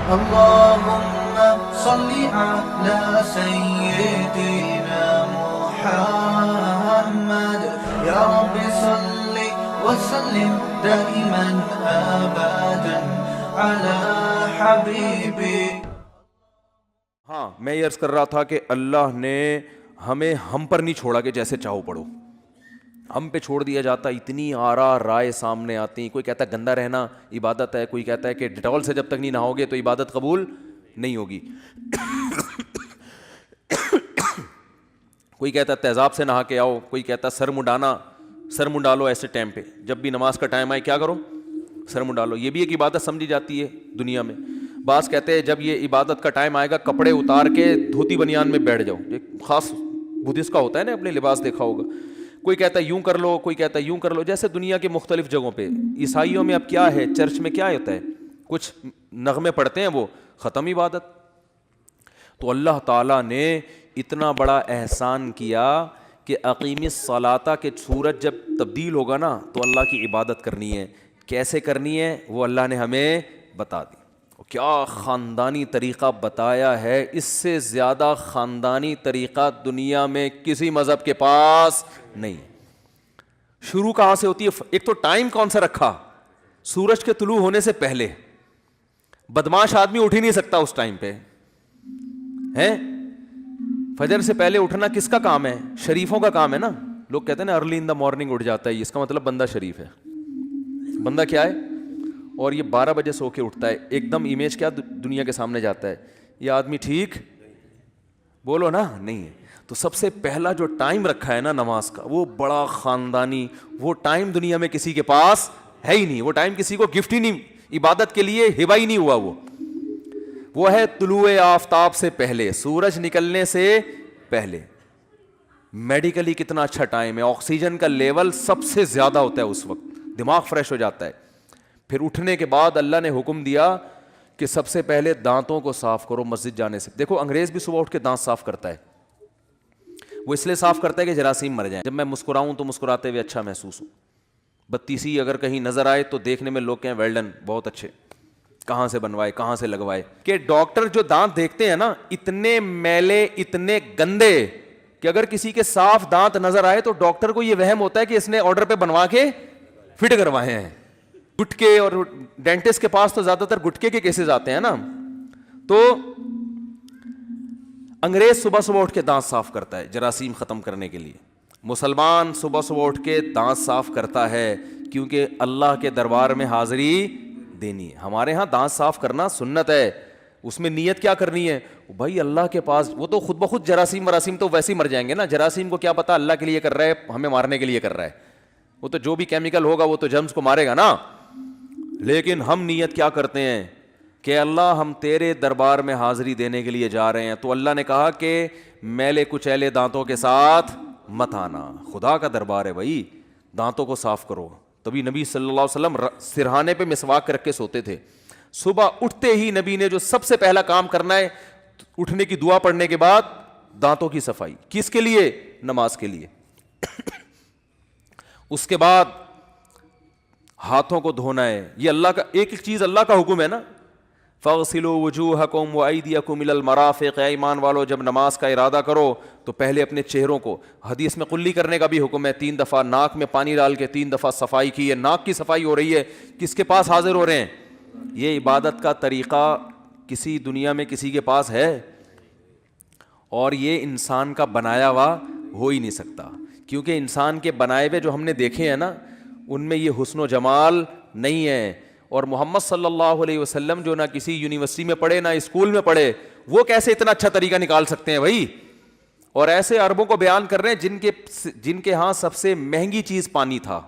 اللهم صل على سيدنا محمد يا رب صل وسلم دائما ابدا على حبيبي. ہاں میں یہ عرض کر رہا تھا کہ اللہ نے ہمیں ہم پر نہیں چھوڑا کہ جیسے چاہو پڑھو, ہم پہ چھوڑ دیا جاتا. اتنی آراء رائے سامنے آتی ہیں. کوئی کہتا ہے گندا رہنا عبادت ہے, کوئی کہتا ہے کہ ڈیٹول سے جب تک نہیں نہاؤ گے تو عبادت قبول نہیں ہوگی, کوئی کہتا ہے تیزاب سے نہا کے آؤ, کوئی کہتا ہے سر منڈالو ایسے ٹائم پہ, جب بھی نماز کا ٹائم آئے کیا کرو, سر منڈالو. یہ بھی ایک عبادت سمجھی جاتی ہے دنیا میں. بعض کہتے ہیں جب یہ عبادت کا ٹائم آئے گا کپڑے اتار کے دھوتی بنیان میں بیٹھ جاؤ, ایک خاص بدھسٹ کا ہوتا ہے نا, اپنے لباس دیکھا ہوگا. کوئی کہتا ہے یوں کر لو, کوئی کہتا ہے یوں کر لو, جیسے دنیا کے مختلف جگہوں پہ. عیسائیوں میں اب کیا ہے, چرچ میں کیا ہوتا ہے, کچھ نغمے پڑھتے ہیں, وہ ختم عبادت. تو اللہ تعالیٰ نے اتنا بڑا احسان کیا کہ اقیم الصلاۃ کے سورج جب تبدیل ہوگا نا تو اللہ کی عبادت کرنی ہے. کیسے کرنی ہے وہ اللہ نے ہمیں بتا دی. کیا خاندانی طریقہ بتایا ہے, اس سے زیادہ خاندانی طریقہ دنیا میں کسی مذہب کے پاس نہیں. شروع کہاں سے ہوتی ہے, ایک تو ٹائم کون سا رکھا, سورج کے طلوع ہونے سے پہلے. بدماش آدمی اٹھ ہی نہیں سکتا اس ٹائم پہ ہے. فجر سے پہلے اٹھنا کس کا کام ہے, شریفوں کا کام ہے نا. لوگ کہتے ہیں نا ارلی ان دا مارننگ اٹھ جاتا ہے, اس کا مطلب بندہ شریف ہے. بندہ کیا ہے, اور یہ 12 بجے سو کے اٹھتا ہے, ایک دم امیج کیا دنیا کے سامنے جاتا ہے, یہ آدمی ٹھیک بولو نا نہیں ہے. تو سب سے پہلا جو ٹائم رکھا ہے نا نماز کا, وہ بڑا خاندانی, وہ ٹائم دنیا میں کسی کے پاس ہے ہی نہیں. وہ ٹائم کسی کو گفٹ ہی نہیں, عبادت کے لیے ہبہ ہی نہیں ہوا. وہ ہے طلوع آفتاب سے پہلے, سورج نکلنے سے پہلے. میڈیکلی کتنا اچھا ٹائم ہے, آکسیجن کا لیول سب سے زیادہ ہوتا ہے اس وقت, دماغ فریش ہو جاتا ہے. پھر اٹھنے کے بعد اللہ نے حکم دیا کہ سب سے پہلے دانتوں کو صاف کرو مسجد جانے سے. دیکھو انگریز بھی صبح اٹھ کے دانت صاف کرتا ہے, وہ اس لیے صاف کرتا ہے کہ جراثیم مر جائیں. جب میں مسکراؤں تو مسکراتے ہوئے اچھا محسوس ہوں. بتیسی اگر کہیں نظر آئے تو دیکھنے میں لوگ کہیں ویل ڈن, بہت اچھے, کہاں سے بنوائے کہاں سے لگوائے. کہ ڈاکٹر جو دانت دیکھتے ہیں نا, اتنے میلے اتنے گندے کہ اگر کسی کے صاف دانت نظر آئے تو ڈاکٹر کو یہ وہم ہوتا ہے کہ اس نے آرڈر پہ بنوا کے فٹ کروائے ہیں. گٹکے, اور ڈینٹسٹ کے پاس تو زیادہ تر گٹکے کے کیسز آتے ہیں نا. تو انگریز صبح صبح اٹھ کے دانت صاف کرتا ہے جراثیم ختم کرنے کے لیے. مسلمان صبح صبح اٹھ کے دانت صاف کرتا ہے کیونکہ اللہ کے دربار میں حاضری دینی ہے. ہمارے ہاں دانت صاف کرنا سنت ہے, اس میں نیت کیا کرنی ہے بھائی, اللہ کے پاس. وہ تو خود بخود جراثیم وراسیم تو ویسے ہی مر جائیں گے نا. جراثیم کو کیا پتا اللہ کے لیے کر رہا ہے, ہمیں مارنے کے لیے کر رہا ہے. وہ تو جو بھی کیمیکل ہوگا وہ تو جرمز کو مارے گا نا. لیکن ہم نیت کیا کرتے ہیں کہ اللہ ہم تیرے دربار میں حاضری دینے کے لیے جا رہے ہیں. تو اللہ نے کہا کہ میلے کچیلے دانتوں کے ساتھ مت آنا, خدا کا دربار ہے بھائی, دانتوں کو صاف کرو. تبھی نبی صلی اللہ علیہ وسلم سرہانے پہ مسواک رکھ کے سوتے تھے. صبح اٹھتے ہی نبی نے جو سب سے پہلا کام کرنا ہے, اٹھنے کی دعا پڑھنے کے بعد دانتوں کی صفائی. کس کے لیے, نماز کے لیے. اس کے بعد ہاتھوں کو دھونا ہے. یہ اللہ کا ایک ایک چیز اللہ کا حکم ہے نا. فاغسلوا وجوہکم وایدیکم الی المرافق. اے ایمان والو جب نماز کا ارادہ کرو تو پہلے اپنے چہروں کو, حدیث میں قلی کرنے کا بھی حکم ہے, 3 دفعہ ناک میں پانی ڈال کے 3 دفعہ صفائی کی ہے. ناک کی صفائی ہو رہی ہے, کس کے پاس حاضر ہو رہے ہیں. یہ عبادت کا طریقہ کسی دنیا میں کسی کے پاس ہے, اور یہ انسان کا بنایا ہوا ہو ہی نہیں سکتا. کیونکہ انسان کے بنائے ہوئے جو ہم نے دیکھے ہیں نا, ان میں یہ حسن و جمال نہیں ہے. اور محمد صلی اللہ علیہ وسلم جو نہ کسی یونیورسٹی میں پڑھے نہ اسکول میں پڑھے, وہ کیسے اتنا اچھا طریقہ نکال سکتے ہیں بھائی. اور ایسے عربوں کو بیان کر رہے ہیں جن کے ہاں سب سے مہنگی چیز پانی تھا.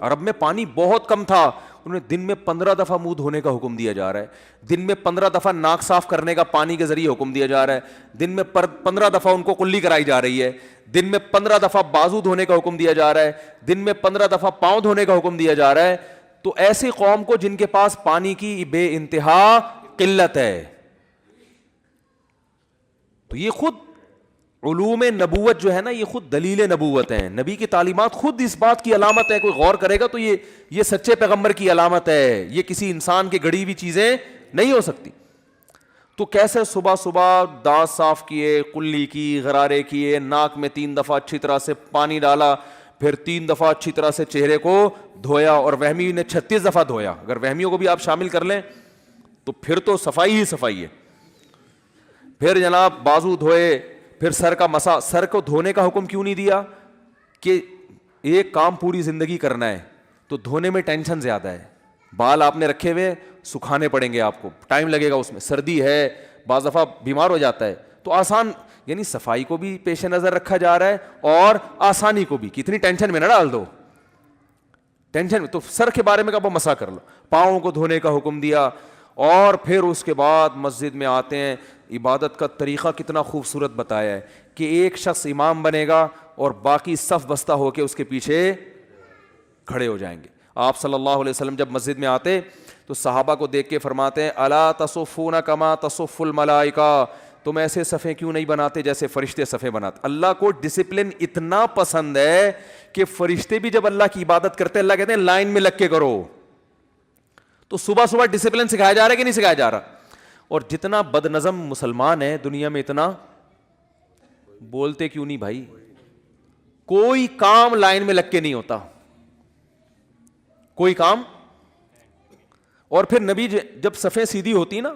عرب میں پانی بہت کم تھا, انہیں دن میں 15 دفعہ منہ دھونے کا حکم دیا جا رہا ہے, دن میں 15 دفعہ ناک صاف کرنے کا پانی کے ذریعے حکم دیا جا رہا ہے, دن میں 15 دفعہ ان کو کلی کرائی جا رہی ہے, دن میں 15 دفعہ بازو دھونے کا حکم دیا جا رہا ہے, دن میں 15 دفعہ پاؤں دھونے کا حکم دیا جا رہا ہے. تو ایسی قوم کو جن کے پاس پانی کی بے انتہا قلت ہے, تو یہ خود علوم نبوت جو ہے نا, یہ خود دلیل نبوت ہیں. نبی کی تعلیمات خود اس بات کی علامت ہے. کوئی غور کرے گا تو یہ سچے پیغمبر کی علامت ہے. یہ کسی انسان کے گڑی ہوئی چیزیں نہیں ہو سکتی. تو کیسے صبح صبح دانت صاف کیے, کلی کی, غرارے کیے, ناک میں 3 دفعہ اچھی طرح سے پانی ڈالا, پھر 3 دفعہ اچھی طرح سے چہرے کو دھویا, اور وہمی نے 36 دفعہ دھویا. اگر وہمیوں کو بھی آپ شامل کر لیں تو پھر تو صفائی ہی صفائی ہے. پھر جناب بازو دھوئے, پھر سر کا مسا. سر کو دھونے کا حکم کیوں نہیں دیا؟ کہ ایک کام پوری زندگی کرنا ہے تو دھونے میں ٹینشن زیادہ ہے. بال آپ نے رکھے ہوئے, سکھانے پڑیں گے آپ کو, ٹائم لگے گا, اس میں سردی ہے, بعض دفعہ بیمار ہو جاتا ہے, تو آسان, یعنی صفائی کو بھی پیش نظر رکھا جا رہا ہے اور آسانی کو بھی. کتنی ٹینشن میں نہ ڈال دو, ٹینشن میں. تو سر کے بارے میں کب مسا کر لو. پاؤں کو دھونے کا حکم دیا, اور پھر اس کے بعد مسجد میں آتے ہیں. عبادت کا طریقہ کتنا خوبصورت بتایا ہے کہ ایک شخص امام بنے گا اور باقی صف بستہ ہو کے اس کے پیچھے کھڑے ہو جائیں گے. آپ صلی اللہ علیہ وسلم جب مسجد میں آتے تو صحابہ کو دیکھ کے فرماتے ہیں الا تصفون کما تصف الملائکہ, تم ایسے صفیں کیوں نہیں بناتے جیسے فرشتے صفیں بناتے. اللہ کو ڈسپلن اتنا پسند ہے کہ فرشتے بھی جب اللہ کی عبادت کرتے ہیں اللہ کہتے ہیں لائن میں لگ کے کرو. تو صبح صبح ڈسپلن سکھایا جا رہا ہے کہ نہیں سکھایا جا رہا؟ اور جتنا بد نظم مسلمان ہے دنیا میں, اتنا بولتے کیوں نہیں بھائی؟ کوئی کام لائن میں لگ کے نہیں ہوتا, کوئی کام. اور پھر نبی جب صفیں سیدھی ہوتی نا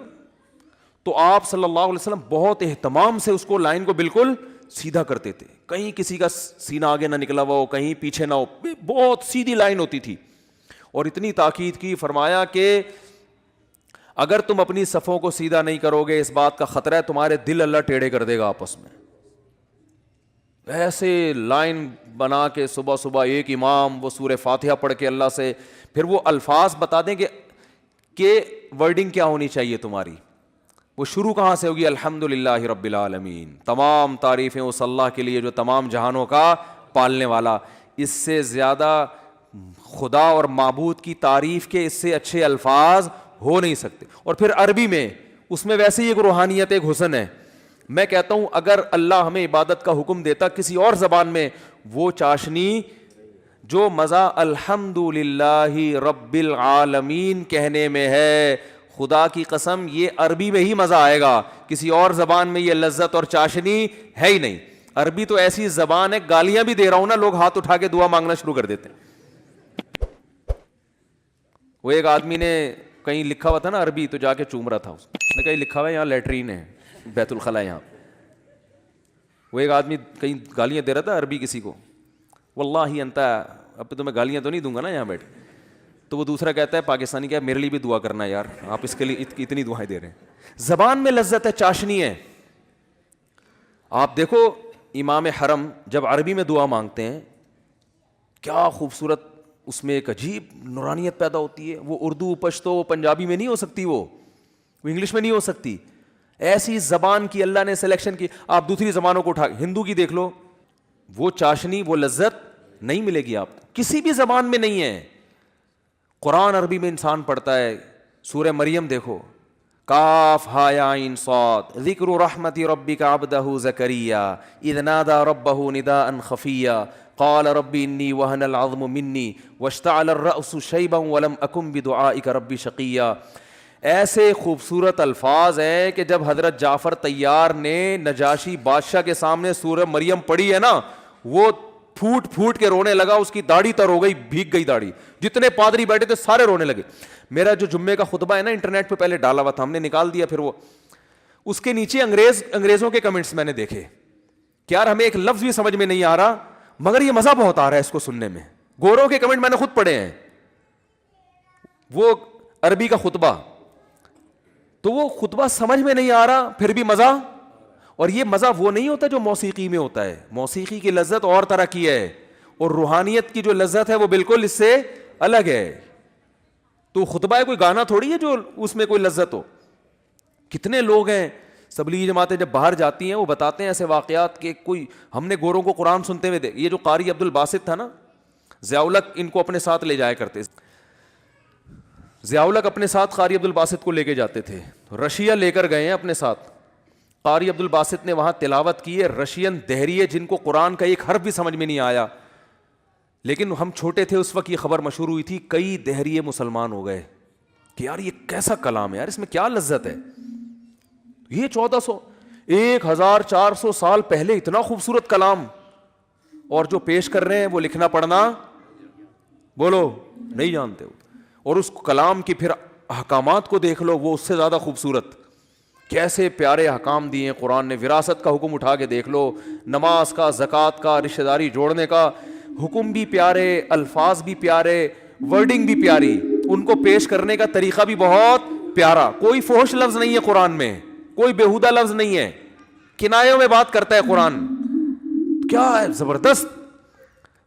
تو آپ صلی اللہ علیہ وسلم بہت اہتمام سے اس کو لائن کو بالکل سیدھا کرتے تھے, کہیں کسی کا سینہ آگے نہ نکلا ہوا ہو, کہیں پیچھے نہ ہو, بہت سیدھی لائن ہوتی تھی. اور اتنی تاکید کی, فرمایا کہ اگر تم اپنی صفوں کو سیدھا نہیں کرو گے اس بات کا خطرہ ہے تمہارے دل اللہ ٹیڑھے کر دے گا آپس میں. ایسے لائن بنا کے صبح صبح ایک امام وہ سورہ فاتحہ پڑھ کے اللہ سے پھر وہ الفاظ بتا دیں کہ ورڈنگ کیا ہونی چاہیے تمہاری. وہ شروع کہاں سے ہوگی؟ الحمدللہ رب العالمین, تمام تعریفیں اس اللہ کے لیے جو تمام جہانوں کا پالنے والا. اس سے زیادہ خدا اور معبود کی تعریف کے اس سے اچھے الفاظ ہو نہیں سکتے. اور پھر عربی میں اس میں ویسے ہی ایک روحانیت, ایک حسن ہے. میں کہتا ہوں اگر اللہ ہمیں عبادت کا حکم دیتا کسی اور زبان میں, وہ چاشنی جو مزہ الحمدللہ رب العالمین کہنے میں ہے, خدا کی قسم یہ عربی میں ہی مزہ آئے گا, کسی اور زبان میں یہ لذت اور چاشنی ہے ہی نہیں. عربی تو ایسی زبان ہے, گالیاں بھی دے رہا ہوں نا لوگ ہاتھ اٹھا کے دعا مانگنا شروع کر دیتے ہیں. وہ ایک آدمی نے کہیں لکھا ہوا تھا نا عربی, تو جا کے چوم رہا تھا, اس نے کہیں لکھا ہوا ہے یہاں لیٹرین ہے, بیت الخلا یہاں. وہ ایک آدمی کہیں گالیاں دے رہا تھا عربی کسی کو, واللہ انت, اب تو میں گالیاں تو نہیں دوں گا نا یہاں بیٹھ. تو وہ دوسرا کہتا ہے پاکستانی, کیا میرے لیے بھی دعا کرنا یار, آپ اس کے لیے اتنی دعائیں دے رہے ہیں. زبان میں لذت ہے, چاشنی ہے. آپ دیکھو امام حرم جب عربی میں دعا مانگتے ہیں کیا خوبصورت, اس میں ایک عجیب نورانیت پیدا ہوتی ہے. وہ اردو, پشتو, پنجابی میں نہیں ہو سکتی, وہ انگلش میں نہیں ہو سکتی. ایسی زبان کی اللہ نے سلیکشن کی. آپ دوسری زبانوں کو اٹھا, ہندو کی دیکھ لو, وہ چاشنی, وہ لذت نہیں ملے گی آپ کو, کسی بھی زبان میں نہیں ہے. قرآن عربی میں انسان پڑھتا ہے. سورہ مریم دیکھو, کاف ہا یا عین صاد, ذکر رحمت ربک عبدہ زکریا اذ نادى ربہ نداء خفیا قال رب انی وہن العظم منی واشتعل الرأس شیبا ولم اکن بدعائک رب شقیا. ایسے خوبصورت الفاظ ہیں کہ جب حضرت جعفر طیار نے نجاشی بادشاہ کے سامنے سورہ مریم پڑھی ہے نا, وہ پھوٹ پھوٹ کے رونے لگا, اس کی داڑھی تر ہو گئی, بھیگ گئی داڑھی. جتنے پادری بیٹھے تھے سارے رونے لگے. میرا جو جمعے کا خطبہ ہے نا انٹرنیٹ پہ پہلے ڈالا ہوا تھا, ہم نے نکال دیا, پھر وہ اس کے نیچے انگریزوں کے کمنٹس میں نے دیکھے کہ یار ہمیں ایک لفظ بھی سمجھ میں نہیں آ رہا مگر یہ مزہ بہت آ رہا ہے اس کو سننے میں. گوروں کے کمنٹ میں نے خود پڑھے ہیں, وہ عربی کا خطبہ, تو وہ خطبہ سمجھ میں نہیں آ رہا پھر بھی مزہ. اور یہ مزہ وہ نہیں ہوتا جو موسیقی میں ہوتا ہے. موسیقی کی لذت اور طرح کی ہے, اور روحانیت کی جو لذت ہے وہ بالکل اس سے الگ ہے. تو خطبہ ہے, کوئی گانا تھوڑی ہے جو اس میں کوئی لذت ہو. کتنے لوگ ہیں تبلیغی جماعتیں جب باہر جاتی ہیں وہ بتاتے ہیں ایسے واقعات کہ کوئی, ہم نے گوروں کو قرآن سنتے ہوئے یہ جو قاری عبد الباسط تھا نا, ضیاء الحق ان کو اپنے ساتھ لے جایا کرتے. ضیاء الحق اپنے ساتھ قاری عبد الباسط کو لے کے جاتے تھے. رشیا لے کر گئے ہیں اپنے ساتھ. قاری عبد الباسط نے وہاں تلاوت کی ہے, رشین دہریے جن کو قرآن کا ایک حرف بھی سمجھ میں نہیں آیا, لیکن ہم چھوٹے تھے اس وقت یہ خبر مشہور ہوئی تھی, کئی دہریے مسلمان ہو گئے کہ یار یہ کیسا کلام ہے یار, اس میں کیا لذت ہے. یہ 1400 1400 سال پہلے اتنا خوبصورت کلام, اور جو پیش کر رہے ہیں وہ لکھنا پڑھنا بولو نہیں جانتے ہو. اور اس کلام کی پھر احکامات کو دیکھ لو, وہ اس سے زیادہ خوبصورت. کیسے پیارے احکام دیے ہیں قرآن نے. وراثت کا حکم اٹھا کے دیکھ لو, نماز کا, زکوٰۃ کا, رشتہ داری جوڑنے کا حکم بھی پیارے, الفاظ بھی پیارے, ورڈنگ بھی پیاری, ان کو پیش کرنے کا طریقہ بھی بہت پیارا. کوئی فحش لفظ نہیں ہے قرآن میں, کوئی بےہودہ لفظ نہیں ہے, کنایوں میں بات کرتا ہے قرآن. کیا ہے زبردست.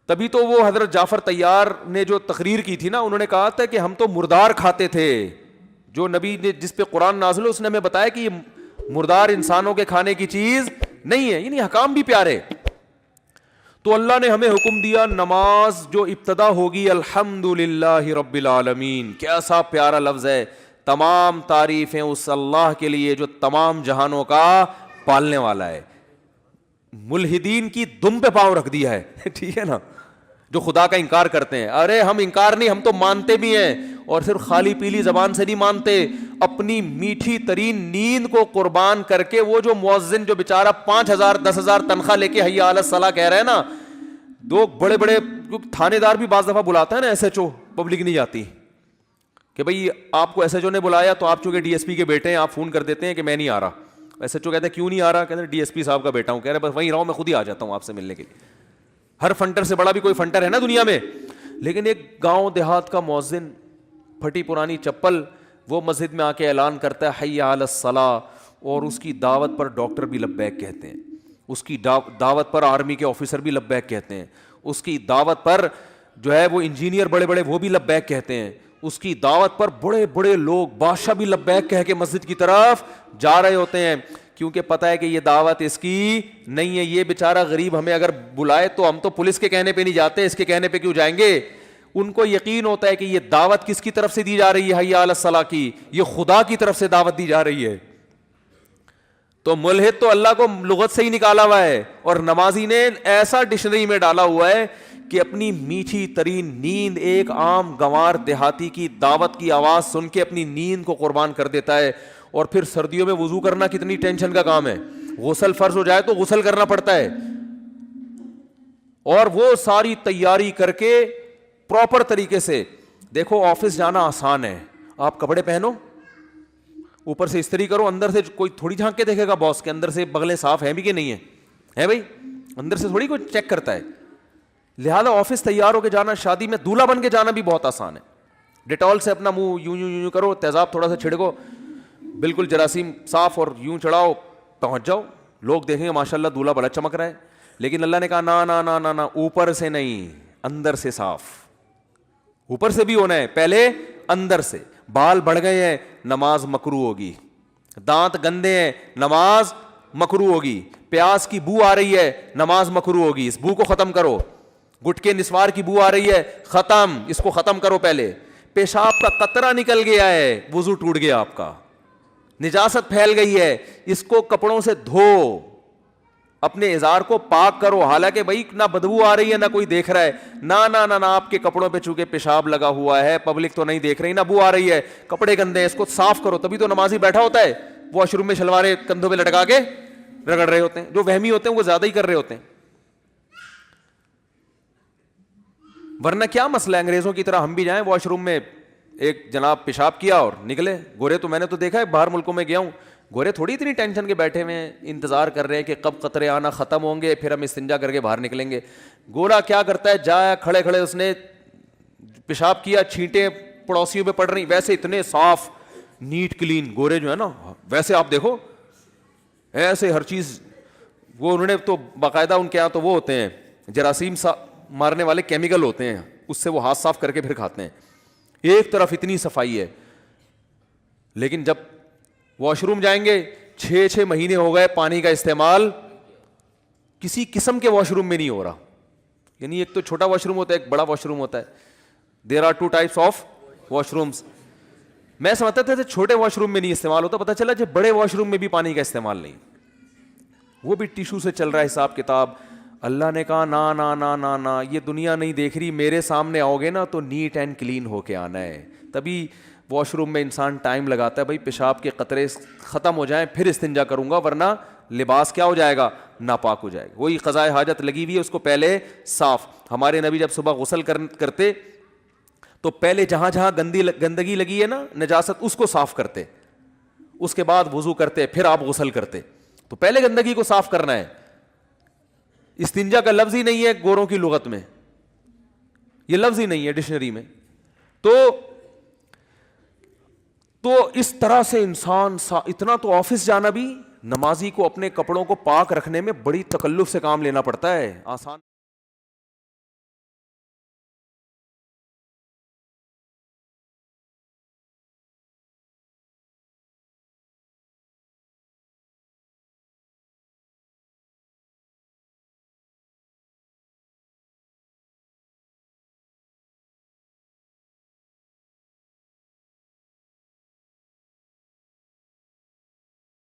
تبھی تو وہ حضرت جعفر طیار نے جو تقریر کی تھی نا, انہوں نے کہا تھا کہ ہم تو مردار کھاتے تھے. جو نبی نے جس پہ قرآن نازل ہے اس نے ہمیں بتایا کہ یہ مردار انسانوں کے کھانے کی چیز نہیں ہے. یعنی حکام بھی پیارے. تو اللہ نے ہمیں حکم دیا نماز جو ابتدا ہوگی الحمدللہ رب العالمین. کیسا پیارا لفظ ہے. تمام تعریفیں اس اللہ کے لیے جو تمام جہانوں کا پالنے والا ہے. ملحدین کی دم پہ پاؤں رکھ دیا ہے, ٹھیک ہے نا, جو خدا کا انکار کرتے ہیں. ارے ہم انکار نہیں, ہم تو مانتے بھی ہیں, اور صرف خالی پیلی زبان سے نہیں مانتے, اپنی میٹھی ترین نیند کو قربان کر کے. وہ جو مؤذن جو بیچارہ 5,000 10,000 تنخواہ لے کے حی علی الصلاۃ کہہ رہے ہیں نا, دو بڑے بڑے تھانے دار بھی بعض دفعہ بلاتا ہے نا ایس ایچ او, پبلک نہیں جاتی کہ بھئی آپ کو ایس ایچ او نے بلایا تو آپ چونکہ ڈی ایس پی کے بیٹے ہیں آپ فون کر دیتے ہیں کہ میں نہیں آ رہا. ایس ایچ او کہتے ہیں کیوں نہیں آ رہا, کہتے ہیں ڈی ایس پی صاحب کا بیٹا ہوں. کہہ رہے بس وہیں رہو, میں خود ہی آ جاتا ہوں آپ سے ملنے کے لیے. ہر فنٹر سے بڑا بھی کوئی فنٹر ہے نا دنیا میں. لیکن ایک گاؤں دیہات کا مؤذن, پھٹی پرانی چپل, وہ مسجد میں آ کے اعلان کرتا ہے حی علی الصلاۃ, اور اس کی دعوت پر ڈاکٹر بھی لبیک کہتے ہیں, اس کی دعوت پر آرمی کے آفیسر بھی لبیک کہتے ہیں, اس کی دعوت پر جو ہے وہ انجینئر بڑے بڑے وہ بھی لبیک کہتے ہیں, اس کی دعوت پر بڑے بڑے لوگ بادشاہ بھی لبیک کہہ کے مسجد کی طرف جا رہے ہوتے ہیں, کیونکہ پتہ ہے کہ یہ دعوت اس کی نہیں ہے. یہ بیچارہ غریب ہمیں اگر بلائے تو ہم تو پولیس کے کہنے پہ نہیں جاتے, اس کے کہنے پہ کیوں جائیں گے. ان کو یقین ہوتا ہے کہ یہ دعوت کس کی طرف سے دی جا رہی ہے, حی علی الصلاۃ کی, یہ خدا کی طرف سے دعوت دی جا رہی ہے. تو ملحد تو اللہ کو لغت سے ہی نکالا ہوا ہے, اور نمازی نے ایسا ڈکشنری میں ڈالا ہوا ہے کہ اپنی میٹھی ترین نیند ایک عام گنوار دیہاتی کی دعوت کی آواز سن کے اپنی نیند کو قربان کر دیتا ہے. اور پھر سردیوں میں وضو کرنا کتنی ٹینشن کا کام ہے, غسل فرض ہو جائے تو غسل کرنا پڑتا ہے, اور وہ ساری تیاری کر کے پراپر طریقے سے. دیکھو آفس جانا آسان ہے, آپ کپڑے پہنو, اوپر سے استری کرو, اندر سے کوئی تھوڑی جھانک کے دیکھے گا باس کے اندر سے بغلیں صاف ہیں بھی کہ نہیں ہے بھائی, اندر سے تھوڑی کوئی چیک کرتا ہے. لہذا آفس تیار ہو کے جانا, شادی میں دولہا بن کے جانا بھی بہت آسان ہے. ڈیٹول سے اپنا منہ یوں یوں یوں کرو, تیزاب تھوڑا سا چھڑکو, بالکل جراثیم صاف, اور یوں چڑھاؤ, پہنچ جاؤ. لوگ دیکھیں گے ماشاء اللہ دولہا بڑا چمک رہا ہے. لیکن اللہ نے کہا نا نا نا نا نا, اوپر سے نہیں, اندر سے صاف. اوپر سے بھی ہونا ہے, پہلے اندر سے. بال بڑھ گئے ہیں, نماز مکروہ ہوگی. دانت گندے ہیں, نماز مکروہ ہوگی. پیاز کی بو آ رہی ہے, نماز مکروہ ہوگی. اس بو کو ختم کرو. گٹکے نسوار کی بو آ رہی ہے, ختم, اس کو ختم کرو پہلے. پیشاب کا قطرہ نکل گیا ہے, وضو ٹوٹ گیا آپ کا. نجاست پھیل گئی ہے, اس کو کپڑوں سے دھو, اپنے ازار کو پاک کرو. حالانکہ بھائی نہ بدبو آ رہی ہے نہ کوئی دیکھ رہا ہے, نہ آپ کے کپڑوں پہ چونکہ پیشاب لگا ہوا ہے, پبلک تو نہیں دیکھ رہی, نہ بو آ رہی ہے, کپڑے گندے ہیں, اس کو صاف کرو. تبھی تو نمازی بیٹھا ہوتا ہے واش روم میں شلواریں کندھوں پہ لٹکا کے رگڑ رہے ہوتے ہیں. جو وہمی ہوتے ہیں وہ زیادہ ہی کر رہے ہوتے ہیں. ورنہ کیا مسئلہ ہے, انگریزوں کی طرح ہم بھی جائیں واش روم میں, ایک جناب پیشاب کیا اور نکلے. گورے تو میں نے تو دیکھا ہے, باہر ملکوں میں گیا ہوں, گورے تھوڑی اتنی ٹینشن کے بیٹھے ہوئے ہیں, انتظار کر رہے ہیں کہ کب قطرے آنا ختم ہوں گے, پھر ہم استنجا کر کے باہر نکلیں گے. گورا کیا کرتا ہے, جایا کھڑے کھڑے اس نے پیشاب کیا, چھینٹیں پڑوسیوں پہ پڑ رہی, ویسے اتنے صاف نیٹ کلین گورے جو ہے نا, ویسے آپ دیکھو ایسے ہر چیز. وہ انہوں نے تو باقاعدہ ان کے یہاں تو وہ ہوتے ہیں جراثیم مارنے والے کیمیکل ہوتے ہیں, اس سے وہ ہاتھ صاف کر کے پھر کھاتے ہیں. ایک طرف اتنی صفائی ہے, لیکن جب واش روم جائیں گے 6 مہینے ہو گئے پانی کا استعمال کسی قسم کے واش روم میں نہیں ہو رہا. یعنی ایک تو چھوٹا واش روم ہوتا ہے, ایک بڑا واش روم ہوتا ہے. There are 2 types of washrooms. میں سمجھتا تھا چھوٹے واش روم میں نہیں استعمال ہوتا, پتہ چلا جب بڑے واش روم میں بھی پانی کا استعمال نہیں, وہ بھی ٹیشو سے چل رہا ہے حساب کتاب. اللہ نے کہا نا نا نا نا نا, یہ دنیا نہیں دیکھ رہی, میرے سامنے آؤ گے نا تو نیٹ اینڈ کلین ہو کے آنا ہے. تبھی واش روم میں انسان ٹائم لگاتا ہے, بھائی پیشاب کے قطرے ختم ہو جائیں پھر استنجا کروں گا, ورنہ لباس کیا ہو جائے گا, ناپاک ہو جائے گا. وہی قضائے حاجت لگی ہوئی ہے, اس کو پہلے صاف. ہمارے نبی جب صبح غسل کرتے تو پہلے جہاں جہاں گندگی لگی ہے نا, نجاست, اس کو صاف کرتے, اس کے بعد وضو کرتے, پھر آپ غسل کرتے. تو پہلے گندگی کو صاف کرنا ہے. استنجا کا لفظ ہی نہیں ہے گوروں کی لغت میں, یہ لفظ ہی نہیں ہے ڈکشنری میں. تو اس طرح سے انسان اتنا تو آفس جانا بھی, نمازی کو اپنے کپڑوں کو پاک رکھنے میں بڑی تکلف سے کام لینا پڑتا ہے, آسان